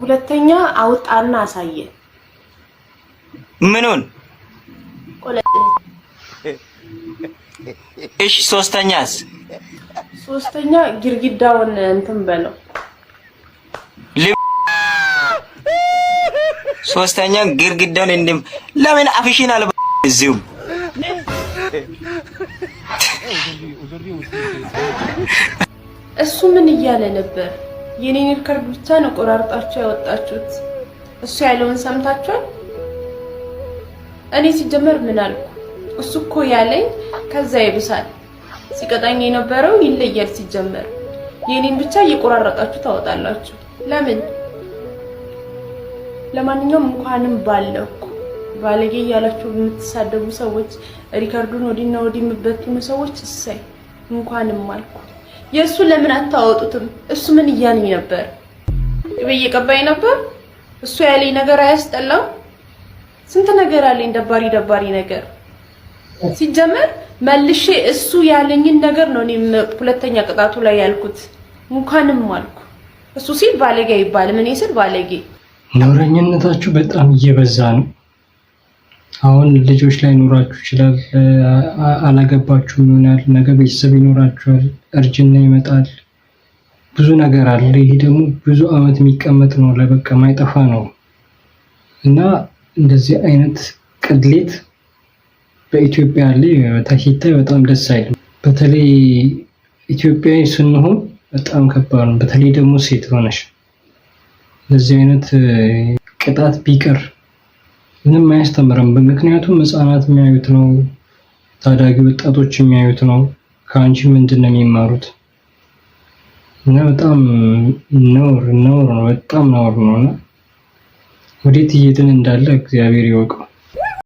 ሁለተኛ አውጣና አሳየ ምኑን እሺ ሶስተኛስ ሶስተኛ ግርግዳውን እንትን በለው ሶስተኛ ግርግዳውን እንደም ለምን አፍሽን አለ እዚሁ እሱ ምን እያለ ነበር የኔን ሪከርድ ብቻ ነው ቆራርጣችሁ ያወጣችሁት እሱ ያለውን ሰምታችኋል እኔ ሲጀመር ምን አልኩ እሱ እኮ ያለኝ ከዛ ይብሳል ሲቀጣኝ የነበረው ይለያል ሲጀመር የኔን ብቻ እየቆራረጣችሁ ታወጣላችሁ ለምን ለማንኛውም እንኳንም ባለኩ ባለጌ ያላችሁ የምትሳደቡ ሰዎች ሪከርዱን ወዲና ወዲ የምትበትኑ ሰዎች እሰይ እንኳንም አልኩ የሱ ለምን አታወጡትም እሱ ምን እያለኝ ነበር በየቀባይ ነበር እሱ ያለኝ ነገር አያስጠላም ስንት ነገር አለኝ ደባሪ ነገር ሲጀመር መልሼ እሱ ያለኝን ነገር ነው እኔ ሁለተኛ ቅጣቱ ላይ ያልኩት እንኳንም አልኩ እሱ ሲል ባለጌ ይባል ምን ይስል ባለጌ ነውረኝነታችሁ በጣም እየበዛ ነው አሁን ልጆች ላይ ኖራችሁ ይችላል አላገባችሁም ይሆናል ነገ ቤተሰብ ይኖራችኋል እርጅና ይመጣል ብዙ ነገር አለ ይሄ ደግሞ ብዙ አመት የሚቀመጥ ነው ለበቃ ማይጠፋ ነው እና እንደዚህ አይነት ቅድሌት በኢትዮጵያ ላይ ታሂታይ በጣም ደስ አይልም በተለይ ኢትዮጵያዊ ስንሆን በጣም ከባድ ነው በተለይ ደግሞ ሴት ሆነሽ ለዚህ አይነት ቅጣት ቢቀር ምንም አያስተምርም በምክንያቱም ህፃናት የሚያዩት ነው ታዳጊ ወጣቶች የሚያዩት ነው ካንቺ ምንድነው የሚማሩት እና በጣም ነውር ነው በጣም ነውር ነውና ወዴት እየሄድን እንዳለ እግዚአብሔር ይወቀው